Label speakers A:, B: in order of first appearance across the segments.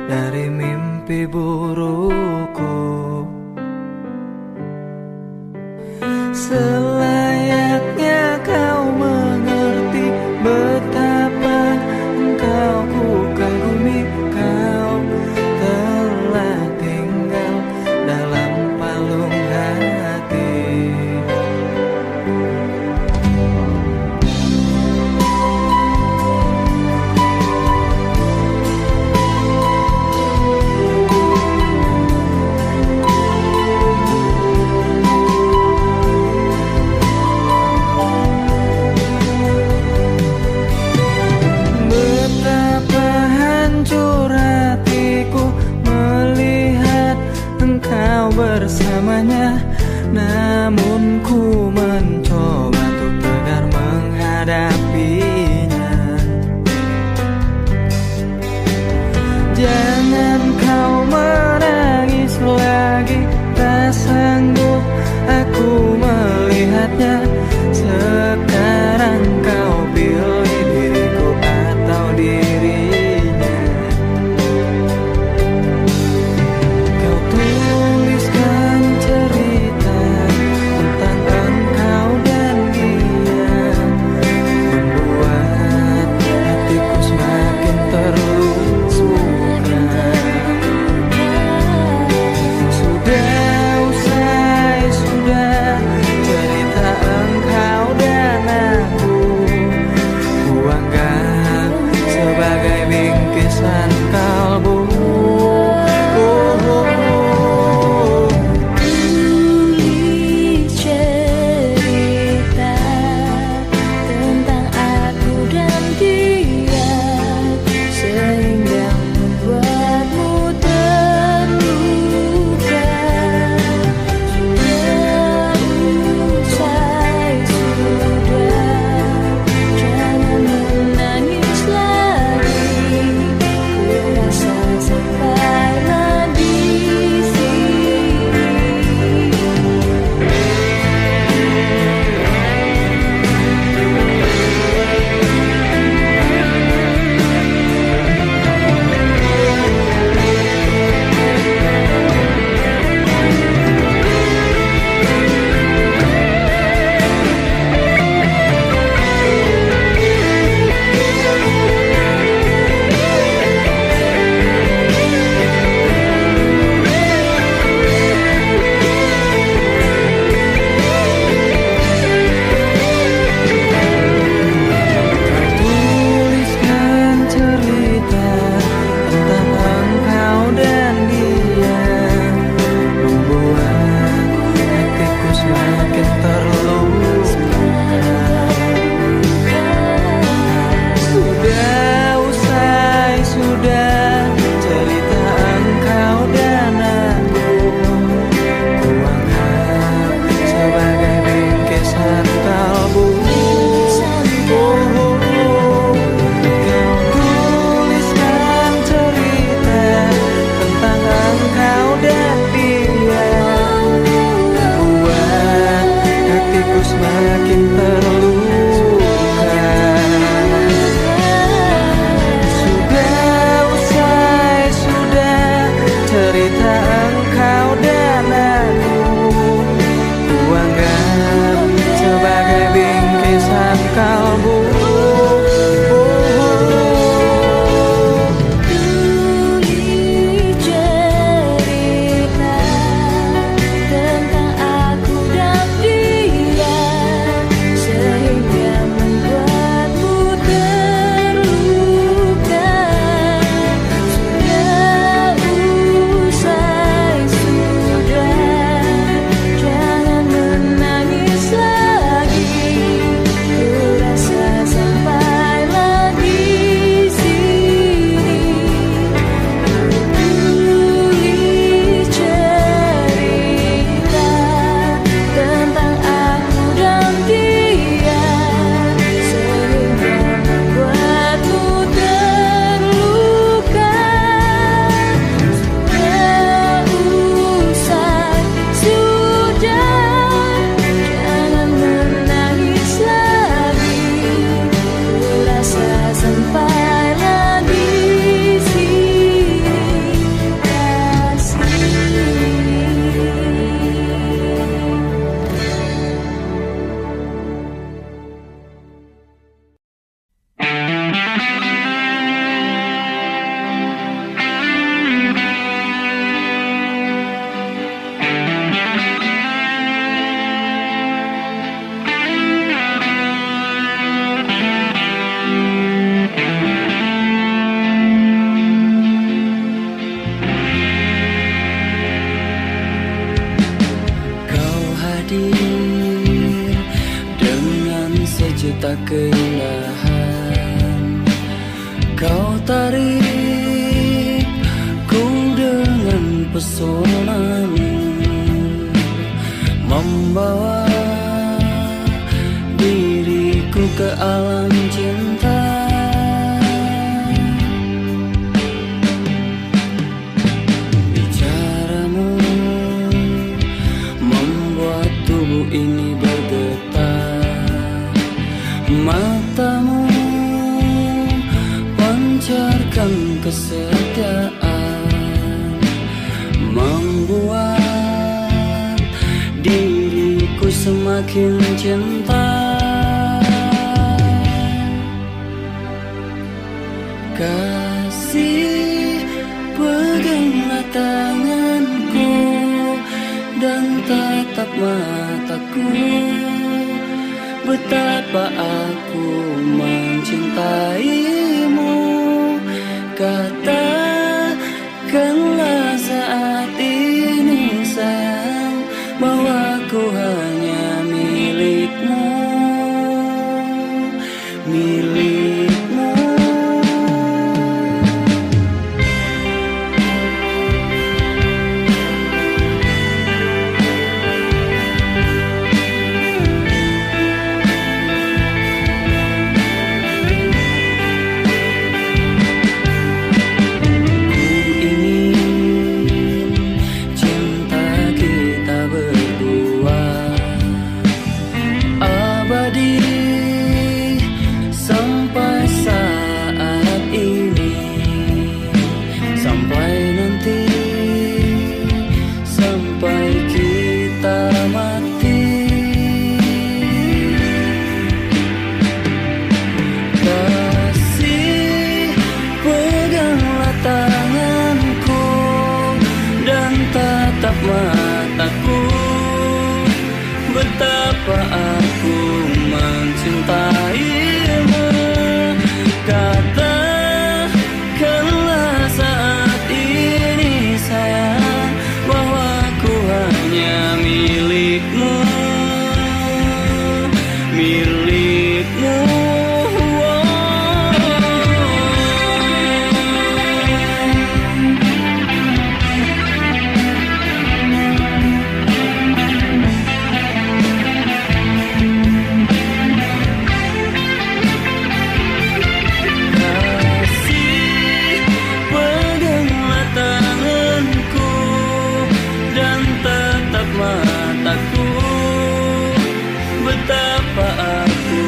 A: dari mimpi burukku. Selayaknya kau mengerti betapa engkau ku kagumi. Kau telah tinggal dalam palung hati. Bersamanya, namun ku mencoba untuk tegar menghadapinya. Jangan kau menangis lagi, tak sanggup aku melihatnya. Sekarang kau pilih diriku atau dirinya. Kau tuliskan cerita keindahan. Kau tarik ku dengan pesonamu, membawa diriku ke alam cinta. Bicaramu membuat tubuh ini bergetar, matamu pancarkan kesetiaan, membuat diriku semakin cinta. Kasih, peganglah tanganku dan tatap mataku, betapa aku mencintaimu. Katakanlah saat ini sayang, bahwa ku hanya milikmu, milikmu. Mataku, betapa aku mencintaimu. Katakanlah saat ini sayang, bahwa ku hanya milikmu, milikmu. Betapa aku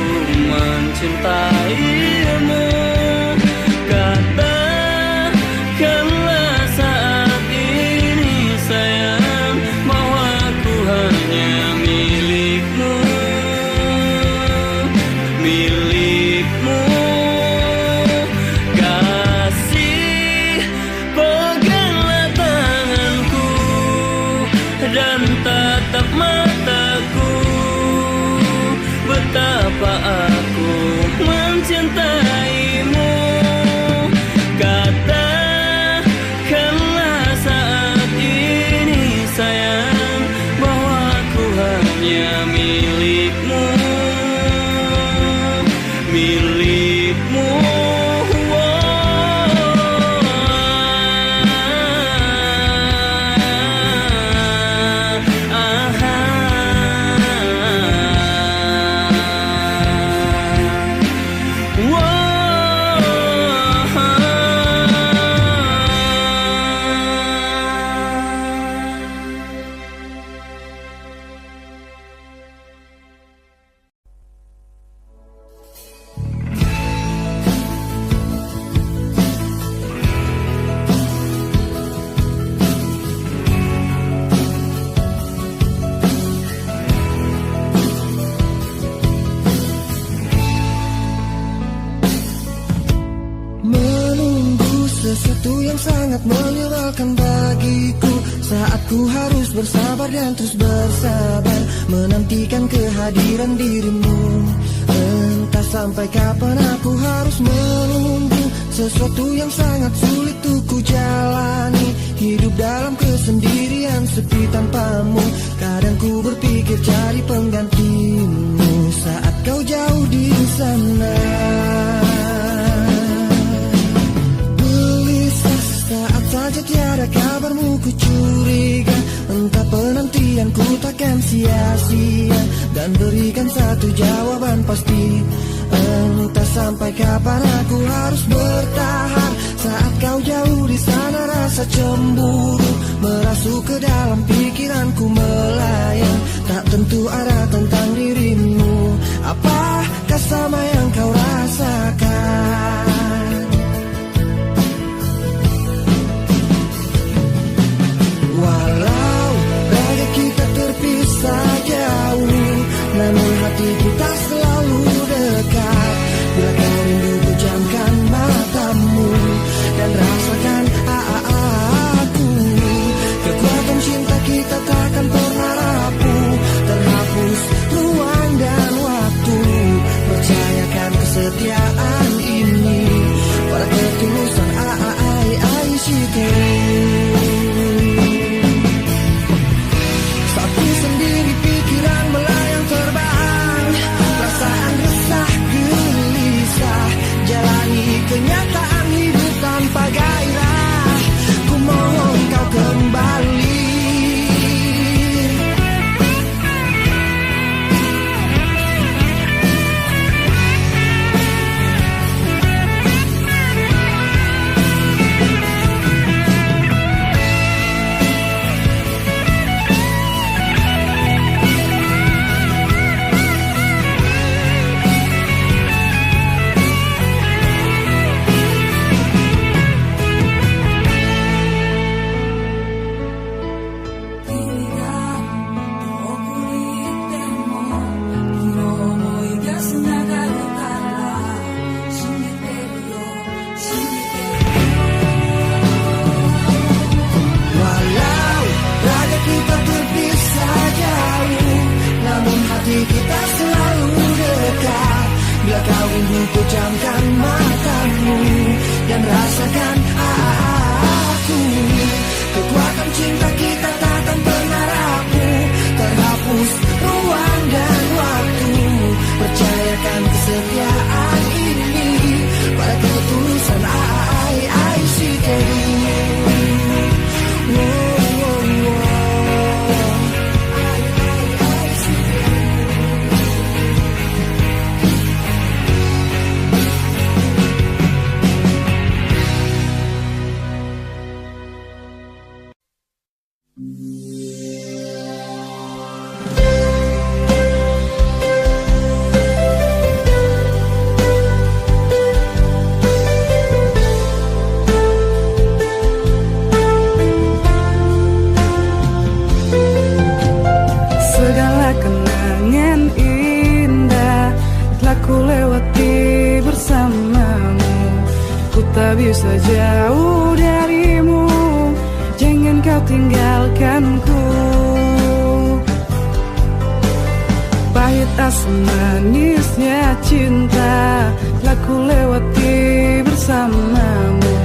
A: mencintaimu. Katakanlah saat ini sayang, bahwa aku hanya milikmu, milikmu. Kasih, peganglah tanganku dan tatap mataku, betapa aku mencintaimu. Katakanlah saat ini sayang, bahwa aku hanya milikmu, milikmu.
B: Sesuatu yang sangat menyebalkan bagiku, saat ku harus bersabar dan terus bersabar menantikan kehadiran dirimu. Entah sampai kapan aku harus menunggu sesuatu yang sangat sulit untuk ku jalani. Hidup dalam kesendirian sepi tanpamu, kadang ku berpikir cari penggantimu. Saat kau jauh di sana. Gelisah saat saja tiada kabarmu, ku curiga entah penantianku takkan sia-sia, dan berikan satu jawaban pasti. Entah sampai kapan aku harus bertahan saat kau jauh di sana. Rasa cemburu merasuk ke dalam pikiranku melayang, tak tentu arah tentang dirimu. Apakah sama yang kau rasakan? Walau raga kita terpisah jauh, namun hati kita selalu dekat. Bila kau rindu, pejamkan matamu dan rasakan aku. Kekuatan cinta kita takkan pernah rapuh, terhapus ruang dan waktu. Percayakan kesetiaan ini pada ketulusan ICT. Saat sendiri pikiran melayang terbang, perasaan resah gelisah, jalani kenyataan hidup tanpa gairah. Ku mohon kau kembali. Kita selalu dekat. Bila kau rindu, pejamkan matamu dan rasakan aku. Kekuatan cinta kita takkan pernah rapuh, terhapus ruang dan waktu. Percayakan kesetiaan ini pada ketulusan ICT.
C: Bisa jauh darimu, jangan kau tinggalkanku. Pahit asam manisnya cinta telah ku lewati bersamamu.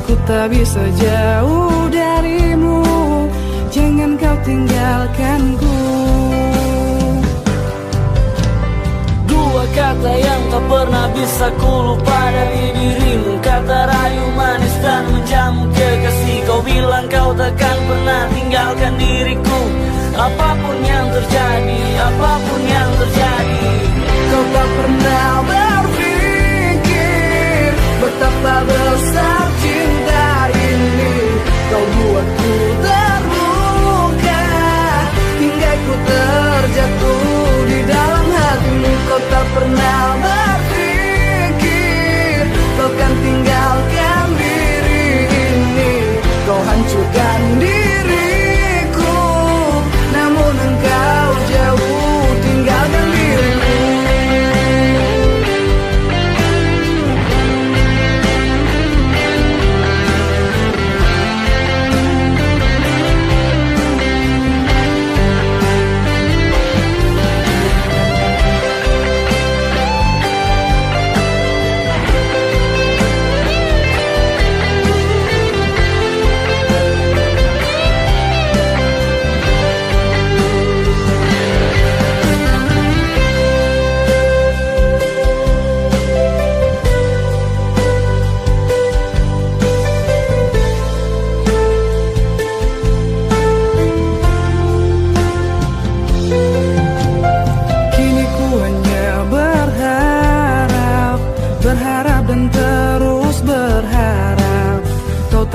C: Ku tak bisa jauh darimu, jangan kau tinggalkanku.
A: Dua kata yang tak pernah bisa ku lupa dari dirimu, kata rayu manis dan menjamu kekasih. Kau bilang kau takkan pernah tinggalkan diriku, apapun yang terjadi, apapun yang terjadi.
C: Kau tak pernah berpikir betapa besar cinta ini. Kau buatku terluka hingga ku terjatuh di dalam hatimu. Kau tak pernah berpikir kau kan tinggalkan diri ini. Kau hancurkan diriku, namun engkau jauh tinggalkan dirimu.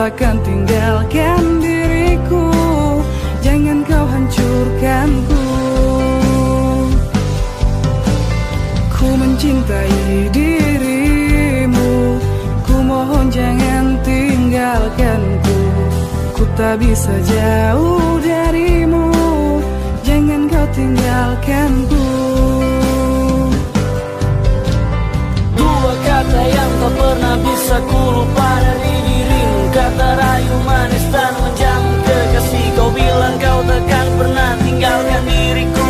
C: takkan tinggalkan diriku. Jangan kau hancurkanku. Ku mencintai dirimu, ku mohon jangan tinggalkanku. Ku tak bisa jauh darimu, jangan kau tinggalkanku.
A: Dua kata yang tak pernah bisa ku lupa dari dirimu, kata rayu manis dan menjamu kekasih. Kau bilang kau takkan pernah tinggalkan diriku.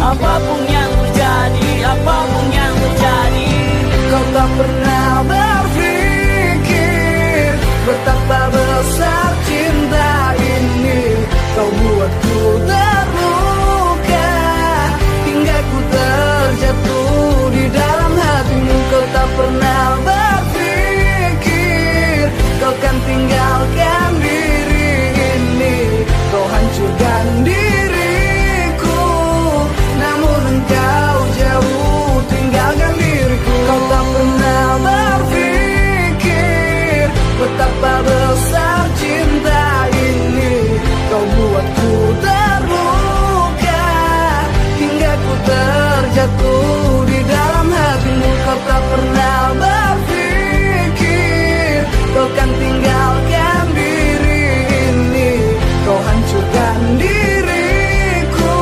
A: Apapun yang terjadi, apapun yang terjadi.
C: Kau tak pernah berpikir betapa besar cinta ini. Kau buatku terluka hingga ku terjatuh di dalam hatimu. Kau tak pernah berpikir kau kan tinggalkan diri ini. Kau hancurkan diriku, namun engkau jauh tinggalkan diriku. Kau tak pernah berpikir betapa besar cinta ini. Kau buatku terluka hingga ku terjatuh di dalam hatimu. Kau tak pernah berpikir kau kan tinggalkan diri ini. Kau hancurkan diriku,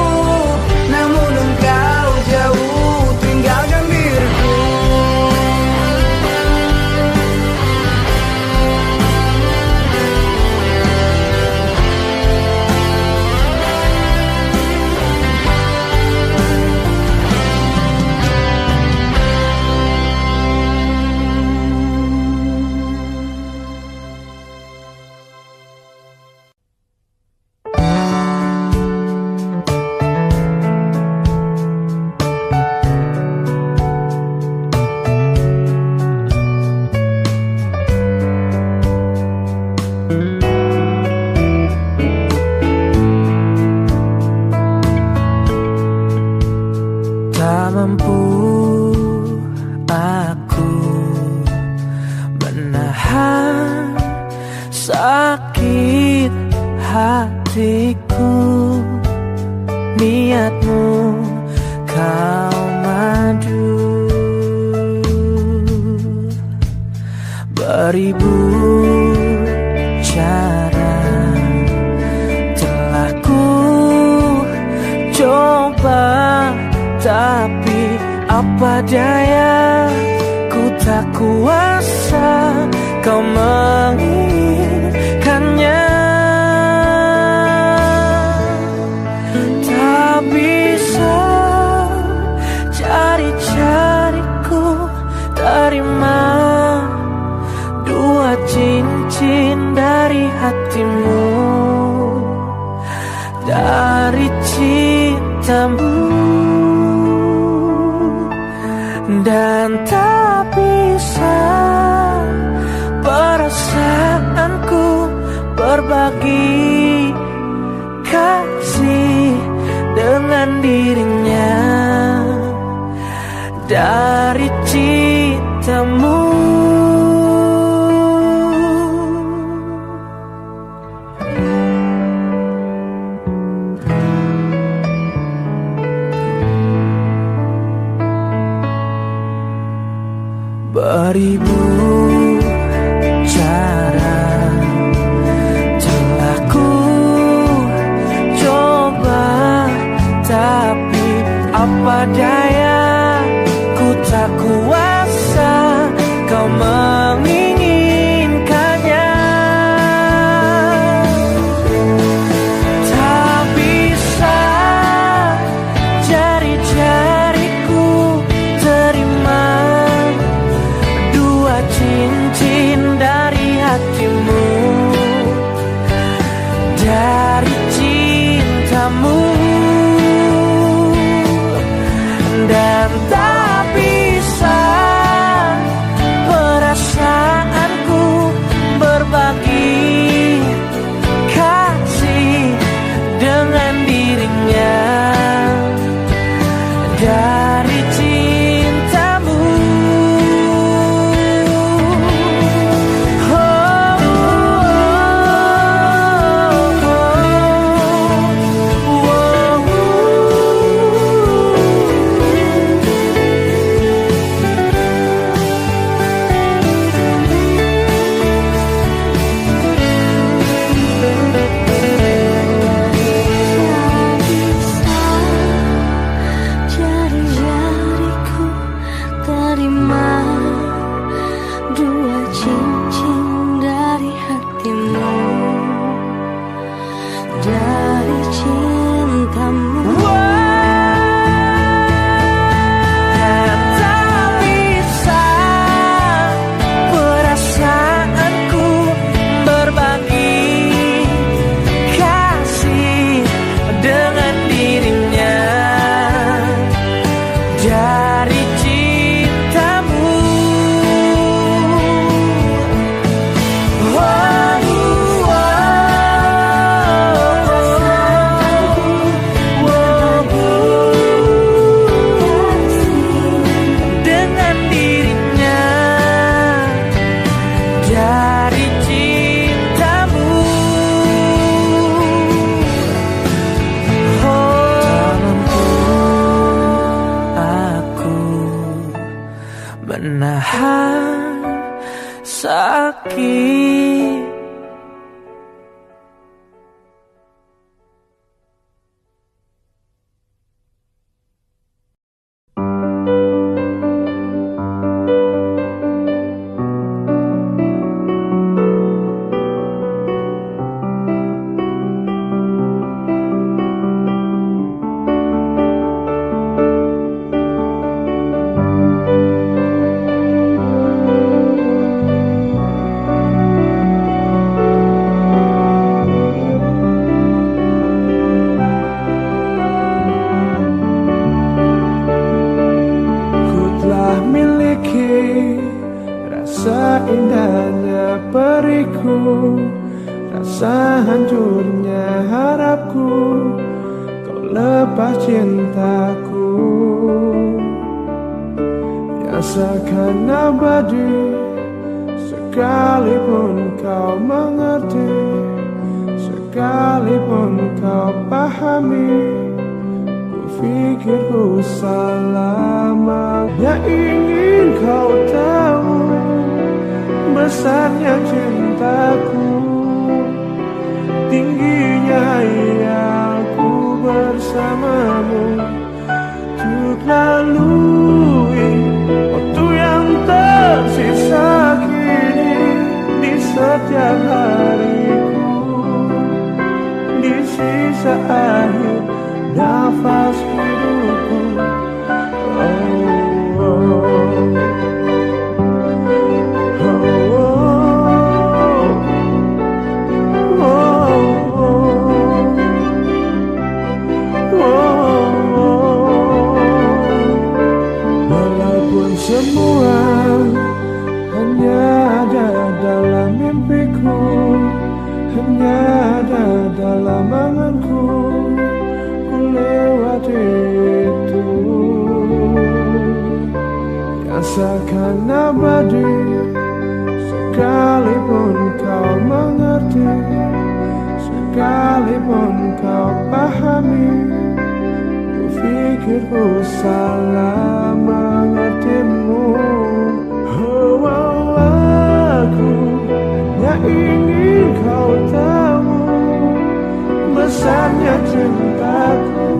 C: namun engkau jauh tinggalkan diriku.
D: Tak mampu aku menahan sakit hatiku. Niatmu kau madu, beribu cara telah ku coba, tapi apa daya, ku tak kuasa kau menginginkannya. Tak bisa cari-cariku terima dua cincin dari hatimu, dari cintamu. Dan tak bisa perasaanku berbagi kasih dengan dirinya, dari cintamu. Beribu cara telah ku coba, tapi apa daya, ku tak kuasa kau menginginkannya. Tak bisa jari-jariku terima dua cincin dari hatimu, dari cintamu. Dan tak bisa perasaanku berbagi kasih dengan dirinya, dari cintamu. Oh, oh, oh. sakit.
E: Rasa hancurnya harapku, kau lepas cintaku yang seakan abadi. Sekalipun kau mengerti, sekalipun kau pahami, ku pikir ku salah. Hanya ingin kau tahu besarnya cintaku, tingginya hayalku bersamamu, untuk lalui waktu yang tersisa kini di setiap hariku, di sisa akhir nafas hidupku. Semua hanya ada dalam mimpiku, hanya ada dalam anganku, ku lewati itu yang seakan abadi. Sekalipun kau mengerti, sekalipun kau pahami, ku pikir ku salah mengertimu. Oh, aku hanya ingin kau tahu besarnya cintaku,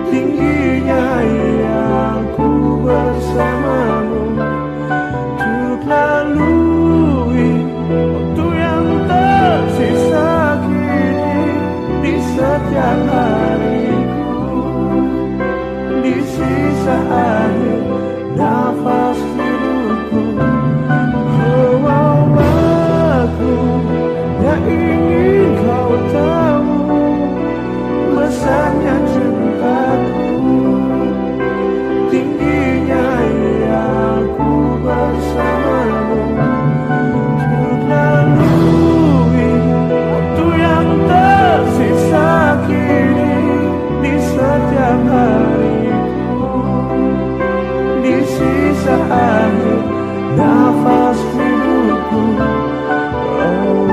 E: tingginya hayalku bersamamu, untuk lalui waktu yang tersisa kini di setiap hariku, di sisa akhir nafas hidupku. Oh, aku hanya ingin kau tahu besarnya cintaku, tingginya hayalku bersamamu, untuk lalui waktu yang tersisa kini di setiap hariku, di sisa akhir nafas hidupku. Oh,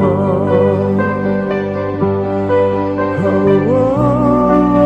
E: oh, oh, oh.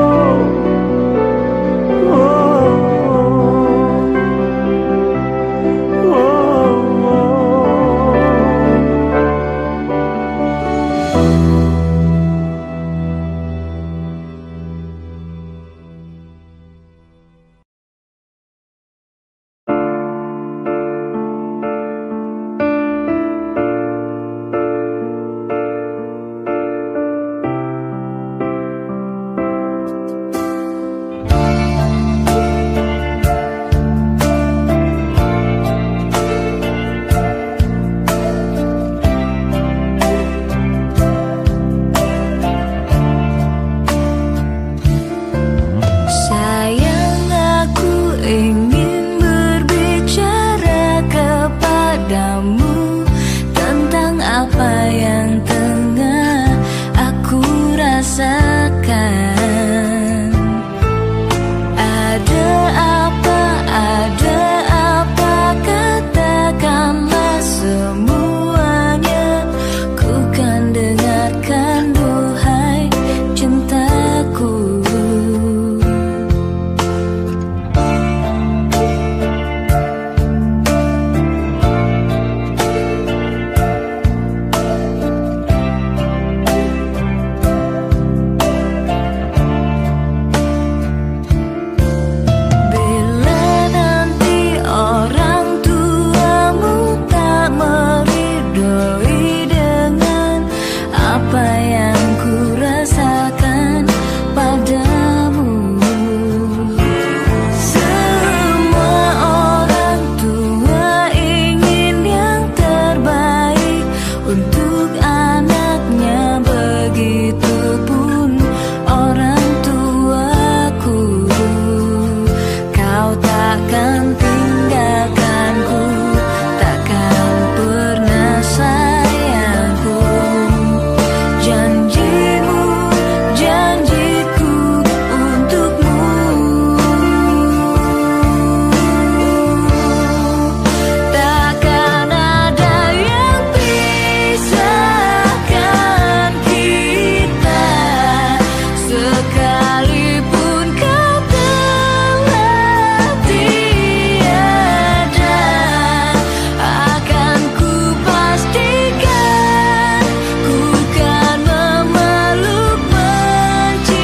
F: anaknya, begitupun orang tuaku. Kau takkan tinggalkanku, takkan pernah sayangku. Janjimu, janjiku untukmu. Takkan ada yang pisahkan kita, sekalipun kau telah tiada. Akan ku pastikan ku kan memeluk menciummu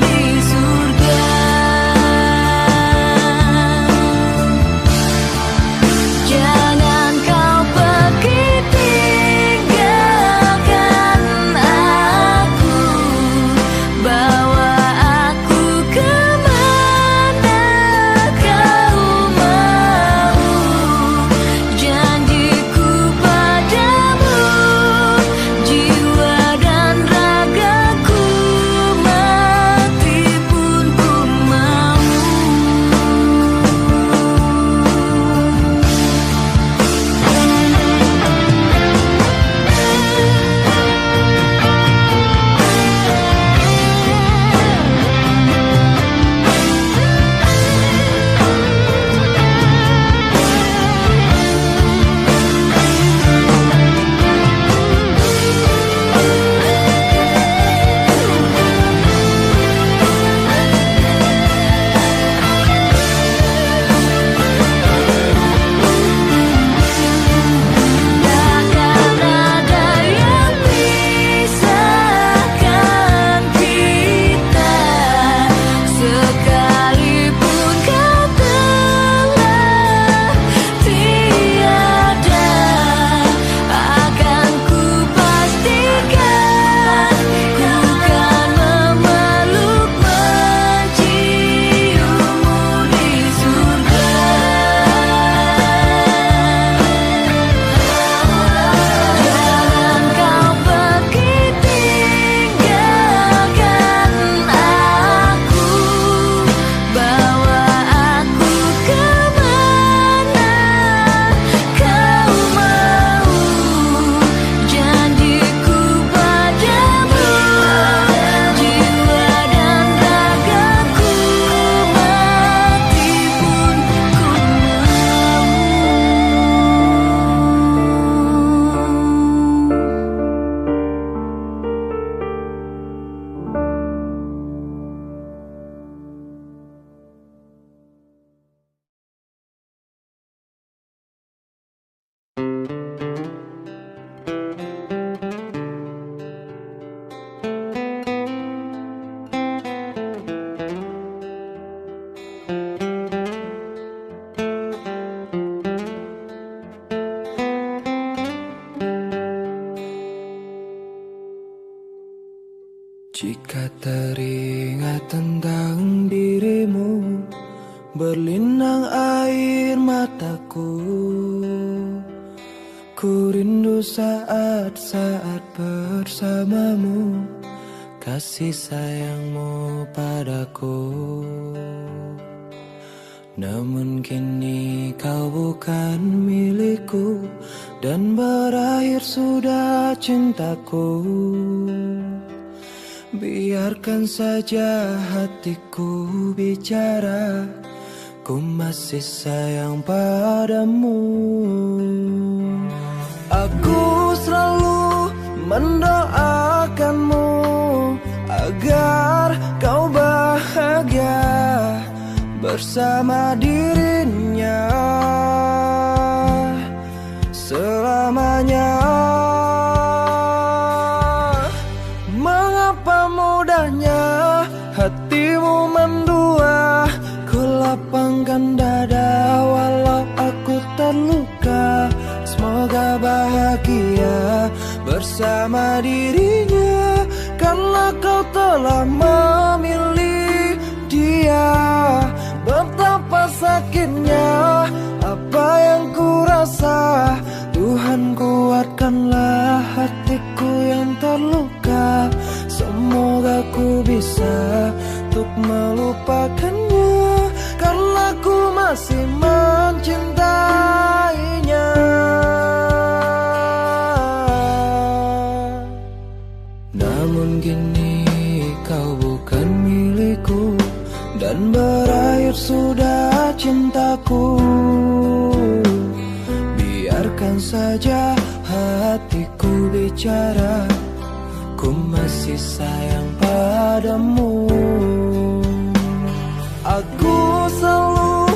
F: di surga. Jangan kau pergi tinggalkan aku, bawa aku kemana kau mau. Janjiku padamu, jiwa dan ragaku, mati pun ku mau. Takkan ada yang pisahkan kita, sekalipun kau telah tiada. Akan ku pastikan ku kan memeluk menciummu di surga. Jangan kau pergi tinggalkan aku, bawa aku kemana kau mau. Janjiku padamu, jiwa dan ragaku, mati pun ku
B: Jika teringat tentang dirimu, berlinang air mataku. Ku rindu saat-saat bersamamu, kasih sayangmu padaku. Namun kini kau bukan milikku, dan berakhir sudah cintaku. Biarkan saja hatiku bicara, ku masih sayang padamu. Aku selalu mendoakanmu agar kau bahagia bersama dirinya selamanya. Mengapa mudahnya hatimu mendua, ku lapangkan dada walau aku terluka. Semoga bahagia bersama dirinya, karena kau telah memilih dia. Betapa sakitnya apa yang ku rasa, Tuhan ku kuatkanlah hatiku yang terluka. Semoga ku bisa untuk melupakannya, karena ku masih mencintainya. Namun kini kau bukan milikku, dan berakhir sudah cintaku. Biarkan saja hatiku bicara, ku masih sayang padamu. Aku selalu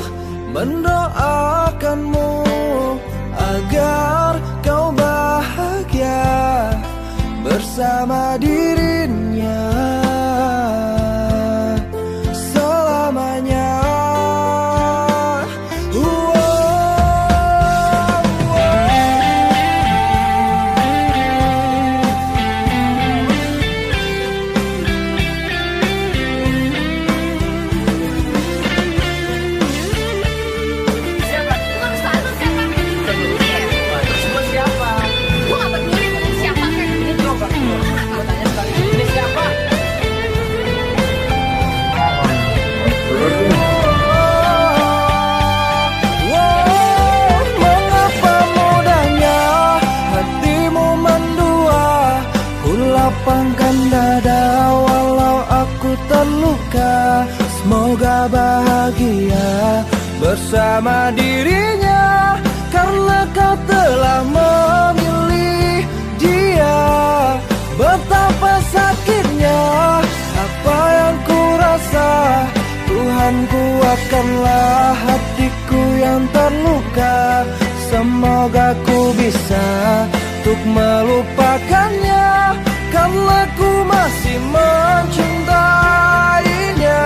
B: mendoakanmu agar kau bahagia bersama dirinya selamanya. Lapangkan dada walau aku terluka. Semoga bahagia bersama dirinya, karena kau telah memilih dia. Betapa sakitnya apa yang ku rasa. Tuhan, kuatkanlah hatiku yang terluka. Semoga ku bisa untuk melupakannya, karena ku masih mencintainya.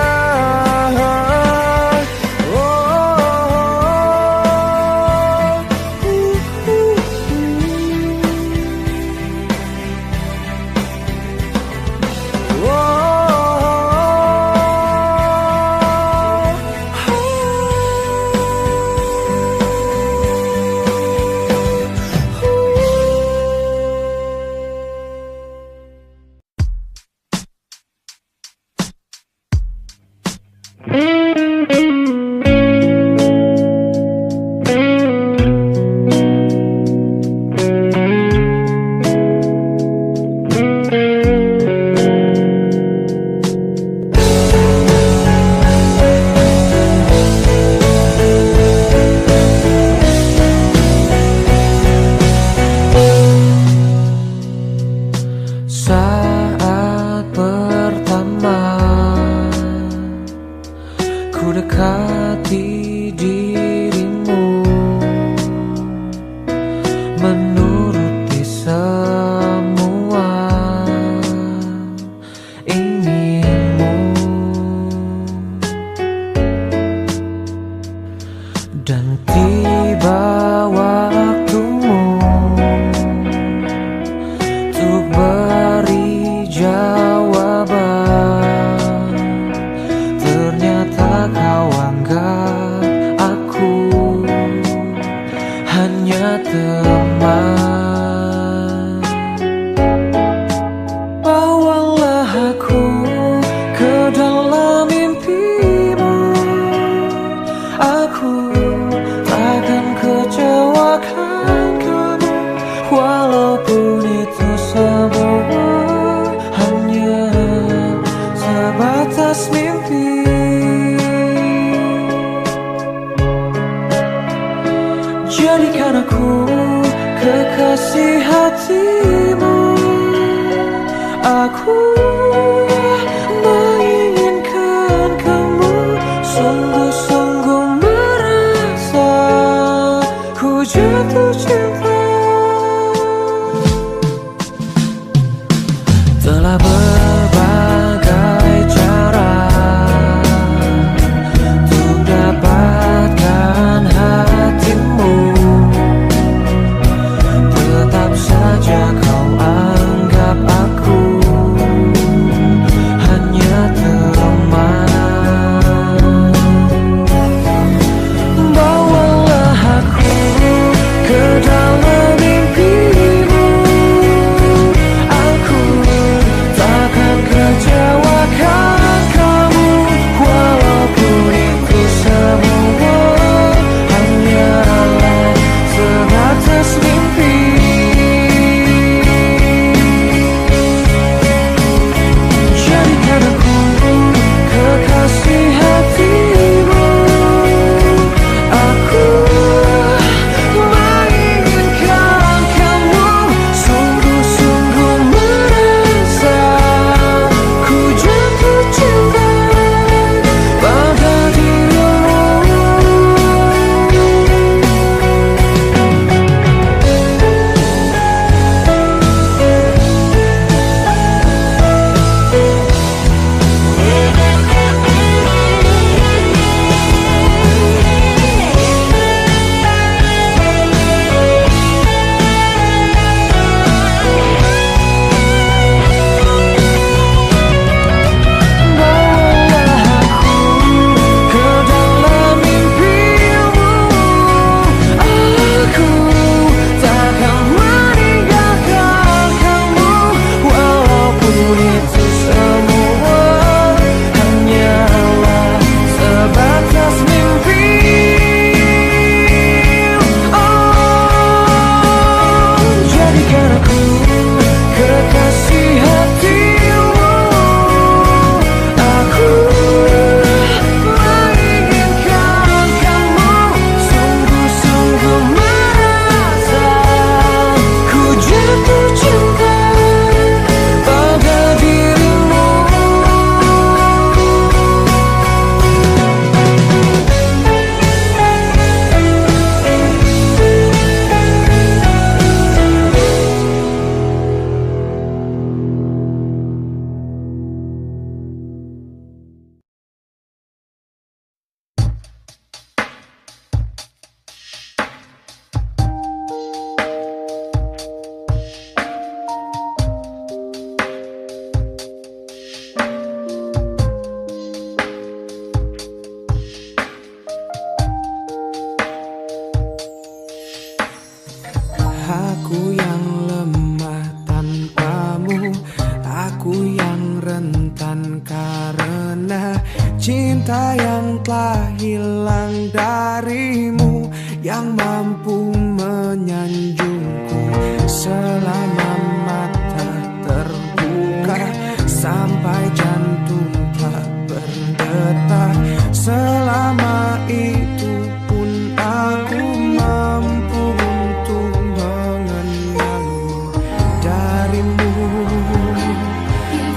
C: cinta yang telah hilang darimu, yang mampu menyanjungku selama mata terbuka, sampai jantung tak berdetak. Selama itu pun aku mampu untuk mengenalmu. Darimu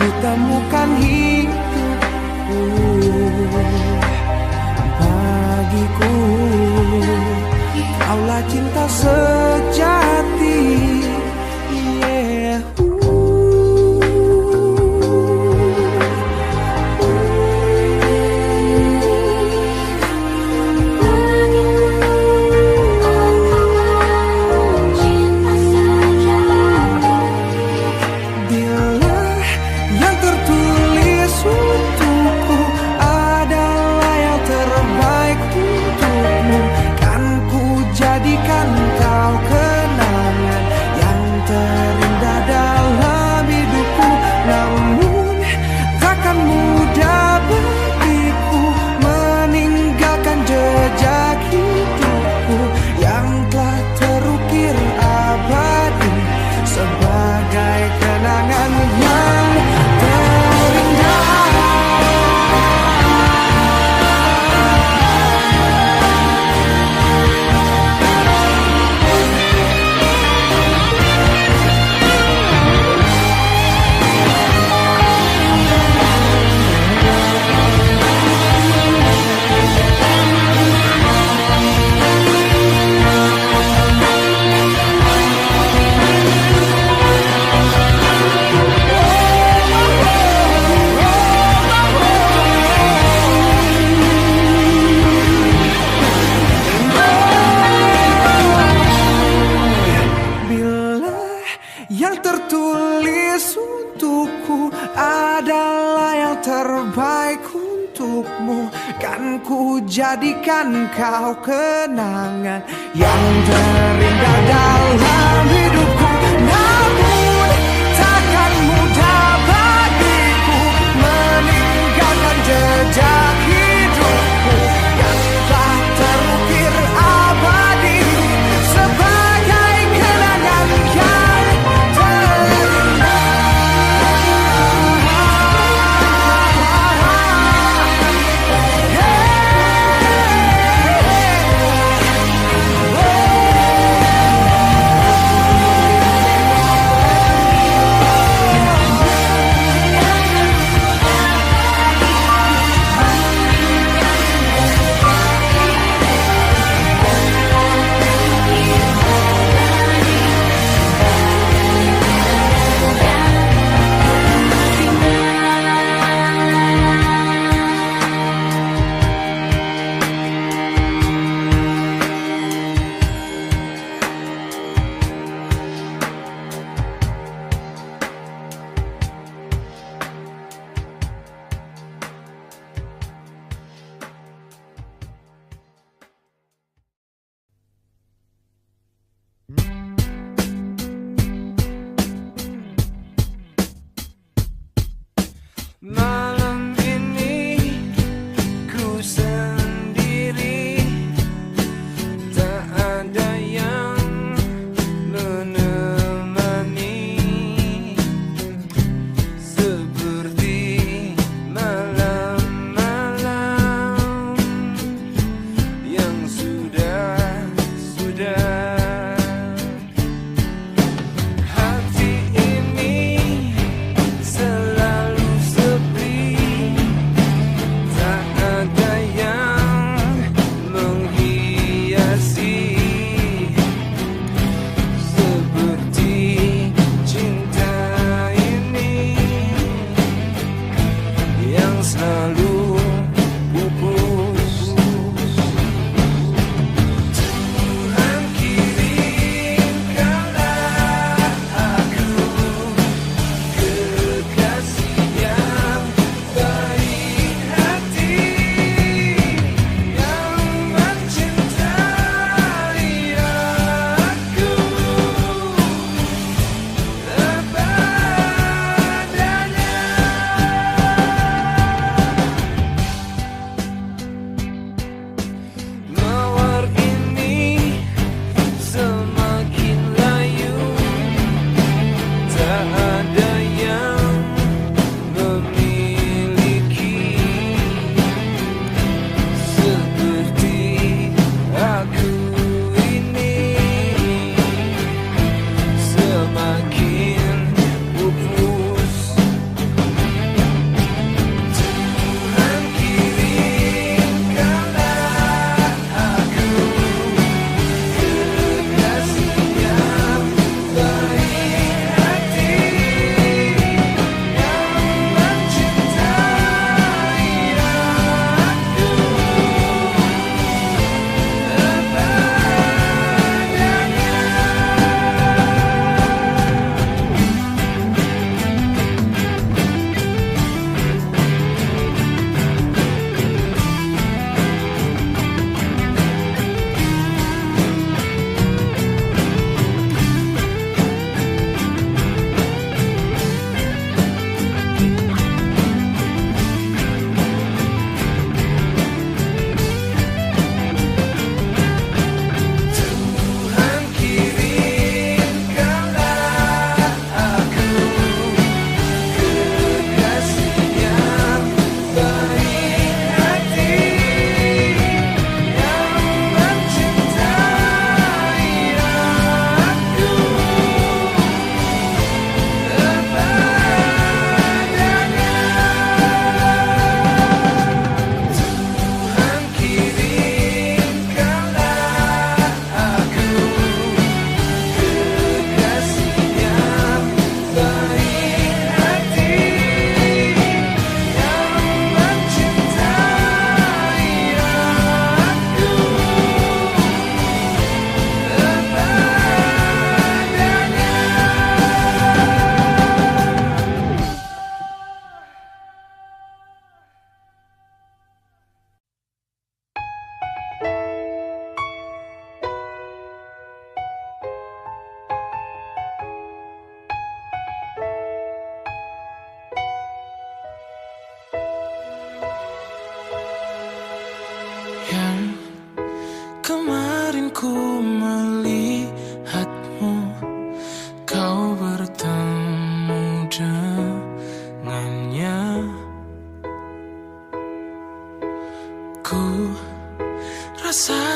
C: ku temukan hidupku, bagiku kaulah cinta sejati. Yeah. Jadikan kau kenangan yang terindah dalam hidupku. Namun takkan mudah bagiku meninggalkan jejak hidupku yang telah terukir abadi sebagai kenangan yang terindah. Kan ku jadikan kau kenangan yang terindah dalam hidupku. Namun takkan mudah bagiku meninggalkan jejak hidupku yang telah terukir abadi sebagai kenangan yang terindah.
D: Malam ini ku sendiri, tak ada yang menemani, seperti malam-malam yang sudah hati ini selalu sepi.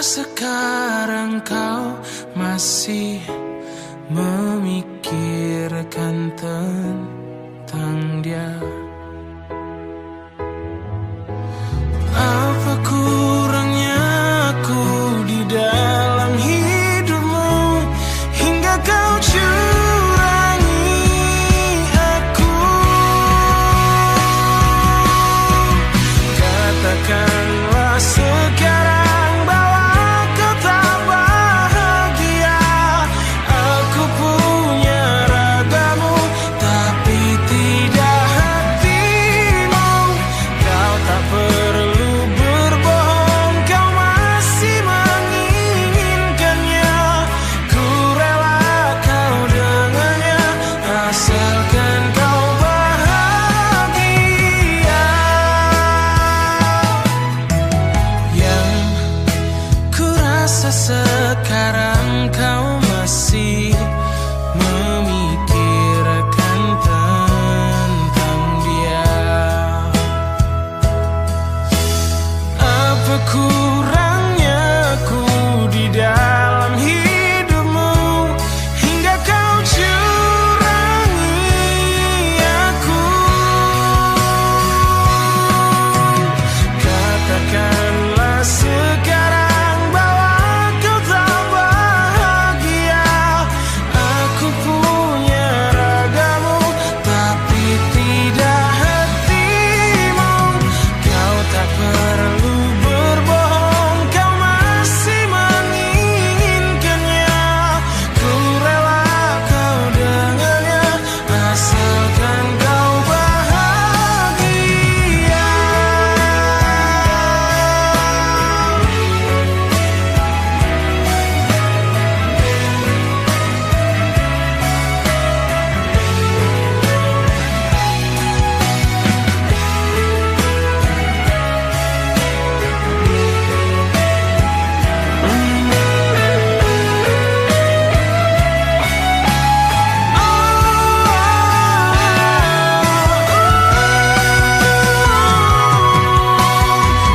G: sekarang kau masih memikirkan tentang dia? Apa kurangnya aku di dalam hidupmu hingga kau curangi aku? Katakanlah sekarang bahwa kau tak bahagia. Aku punya ragamu tapi tidak hatimu. Kau tak perlu berbohong, kau masih menginginkannya. Ku rela kau dengannya asalkan kau bahagia. Yang ku rasa sekarang kau masih memikirkan tentang dia. Apa kurangnya aku di dalam hidupmu hingga kau curangi aku? Katakanlah sekarang bahwa kau tak bahagia. Aku punya ragamu tapi tidak hatimu. Kau tak perlu berbohong, kau masih menginginkannya. Ku rela kau dengannya asalkan kau bahagia.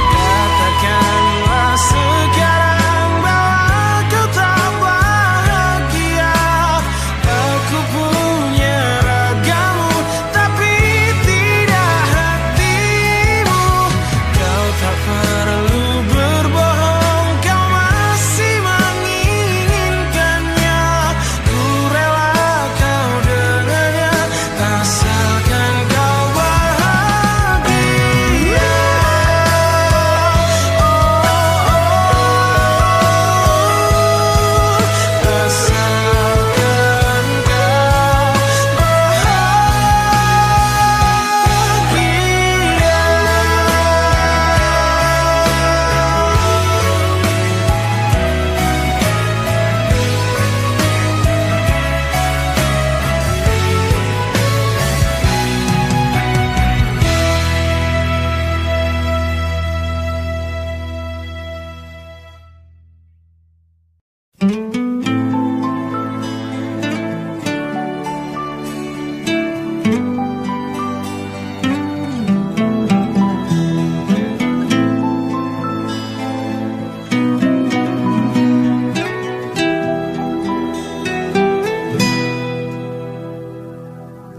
G: Katakanlah sekarang bahwa kau tak bahagia. Aku punya ragamu tapi tidak hatimu. Kau tak perlu berbohong, kau masih menginginkannya. Ku rela kau dengannya asalkan kau bahagia. Asalkan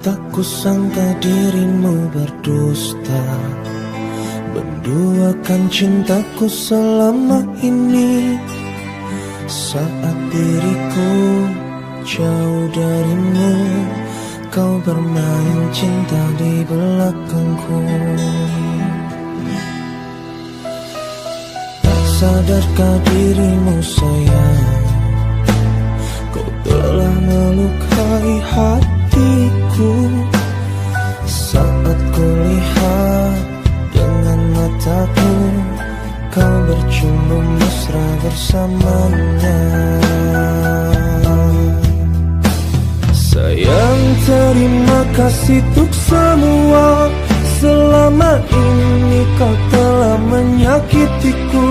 B: Tak kusangka dirimu berdusta, menduakan cintaku selama ini. Saat diriku jauh darimu, kau bermain cinta di belakangku. Tak sadarkah dirimu sayang, kau telah melukai hatiku. Saat kulihat dengan mataku, kau bercumbu mesra bersamanya. Sayang, terima kasih untuk semua. Selama ini kau telah menyakitiku.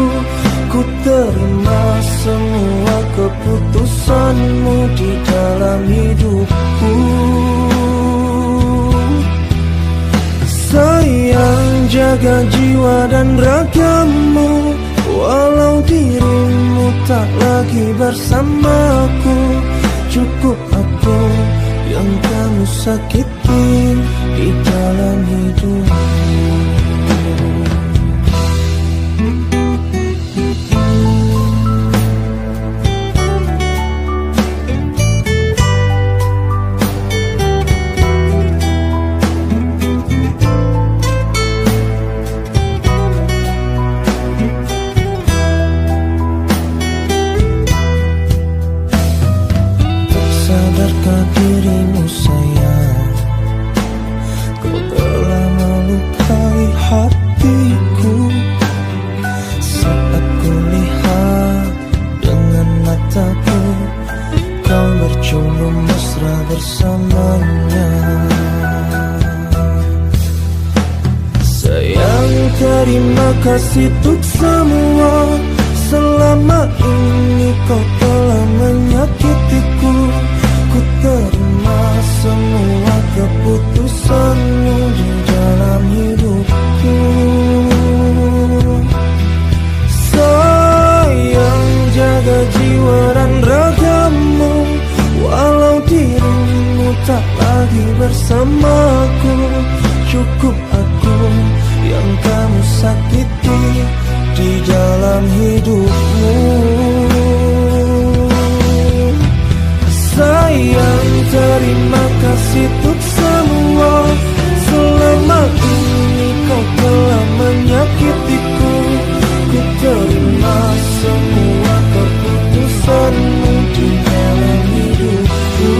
B: Ku terima semua keputusanmu di dalam hidupku. Sayang, jaga jiwa dan ragamu, walau dirimu tak lagi bersamaku. Cukup aku yang kamu sakitin di dalam hidupmu. Sadarkah dirimu sayang, kau telah melukai hatiku. Saat kulihat dengan mataku, kau bercumbu mesra bersamanya. Sayang, terima kasih untuk semua. Selama ini kau telah menyakitiku. Ku terima semua keputusanmu di dalam hidupku. Sayang, jaga jiwa dan ragamu. Walau dirimu tak lagi bersamaku, cukup aku yang kamu sakiti di dalam hidupmu. Sayang, terima kasih untuk semua. Selama ini kau telah menyakitiku. Ku terima semua keputusanmu di dalam hidupku.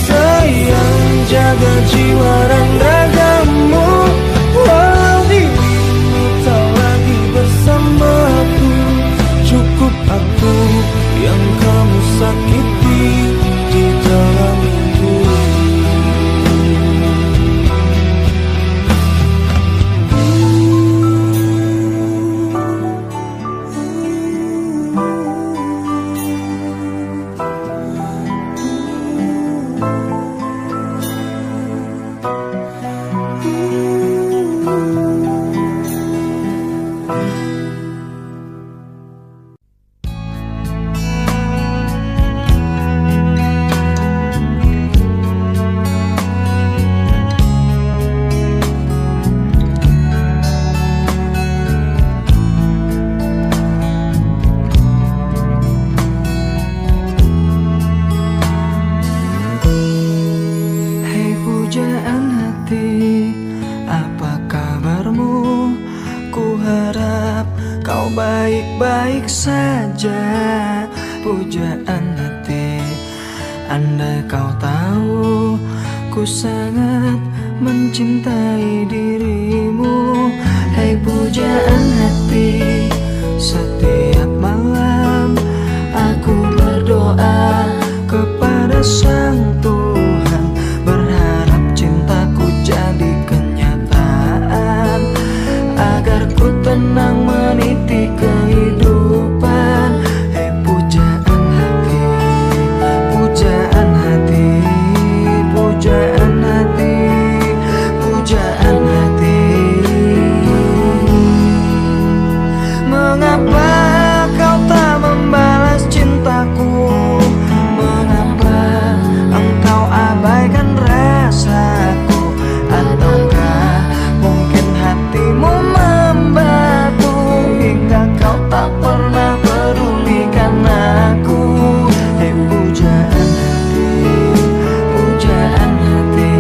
B: Sayang, jaga jiwa dan ragamu. Walau dirimu tak lagi bersamaku, cukup aku yang kamu sakiti di dalam hidupku. Baik-baik saja, pujaan hati. Andai kau tahu, ku sangat mencintai dirimu. Hai pujaan hati, setiap malam aku berdoa kepada Sang Tuhan, berharap cintaku jadi kenyataan, agar ku tenang meniti kehidupan. Hei pujaan hati, pujaan hati, pujaan hati, pujaan hati. Mengapa kau tak membalas cintaku? Mengapa engkau abaikan rasaku? Ataukah mungkin hatimu membatu hingga kau tak pernah pedulikan aku? Hei pujaan hati, pujaan hati.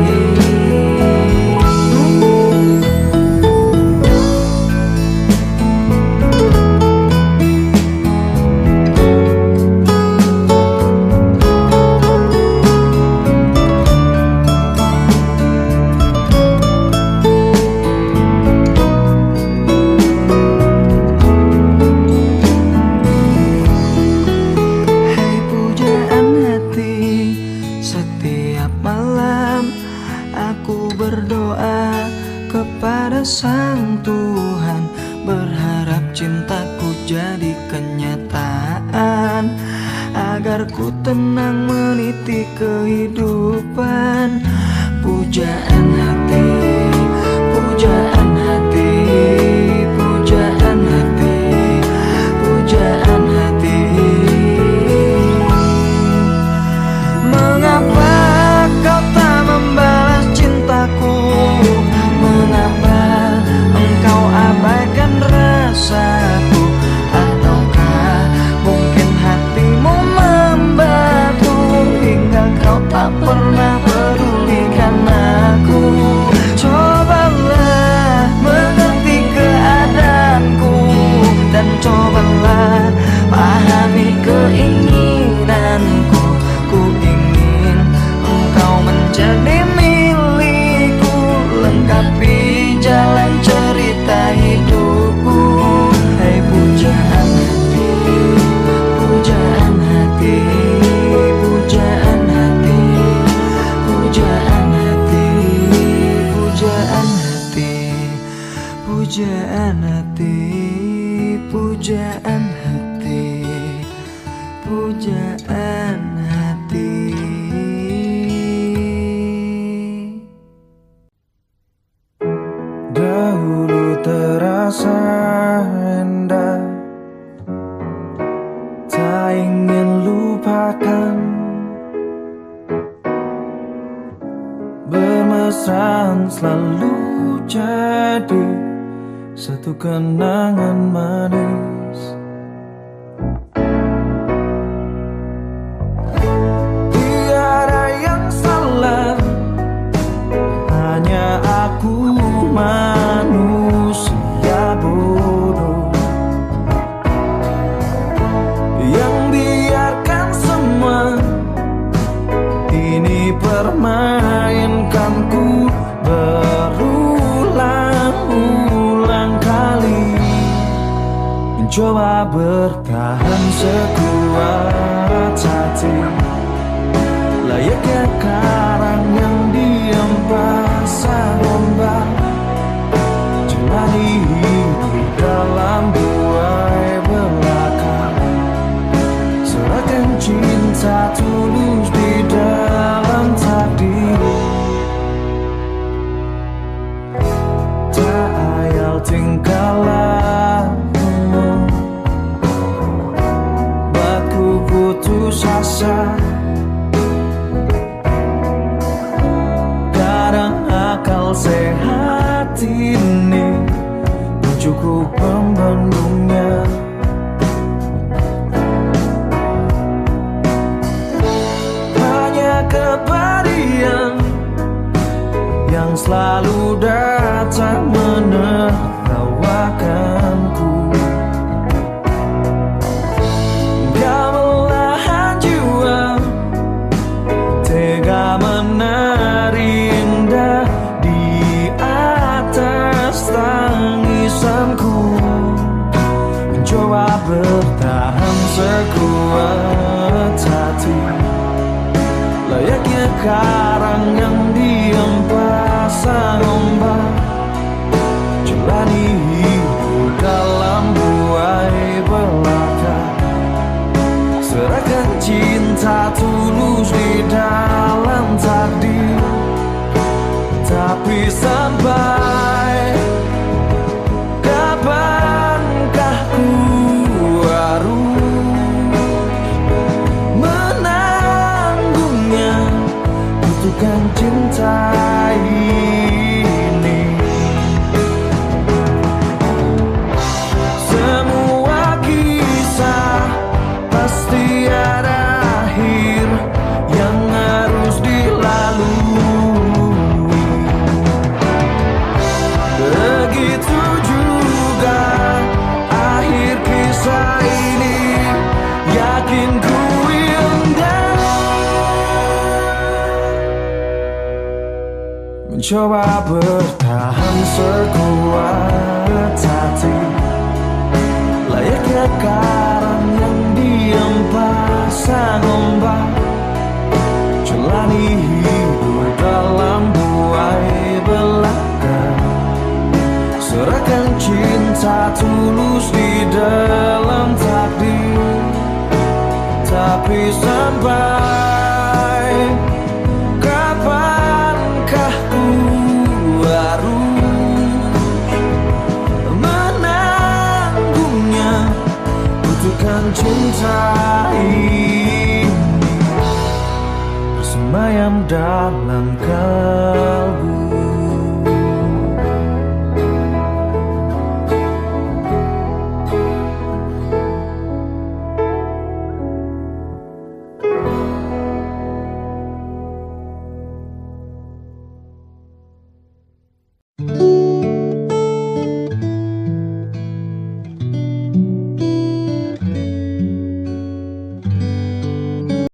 B: Berdoa kepada Sang Tuhan, berharap cintaku jadi kenyataan, agar ku tenang meniti kehidupan. Pujaan hati, pujaan hati, pujaan hati.
C: kemesraan selalu jadi satu kenangan manis. Tiada yang salah, hanya aku manusia bodoh yang biarkan semua ini permainkanku berulang-ulang kali, mencoba bertahan sekuat hati, layaknya karang yang diam pasang ombak, jalani hidup dalam buai belaka, serahkan cinta tulus di dalam takdir. Tak ayal tingkah lakumu, buatku putus asa. Kadang akal sehat ini cukup membendungnya. Hanya kepedihan yang selalu datang menertawakanku, belahan jiwa tega menari indah di atas tangisanku, mencoba bertahan sekuat hati, layaknya karang yang diam pasang ombak, jalani hidup dalam buai belaka, serahkan cinta tulus di dalam takdir. Tapi sampai kapankah ku harus menanggungnya, butuhkan cinta ini. Semua kisah pasti ada akhir yang harus dilalui. Begitu juga akhir kisah ini, yakin ku indah. Mencoba bertahan sekuat hati, layaknya karang yang diam pasang ombak, jalani hidup dalam buai belaka, serahkan cinta tulus di dalam takdir. Tapi sampai kapankah ku harus menanggungnya, butuhkan cinta ini bersemayam dalam kalbu.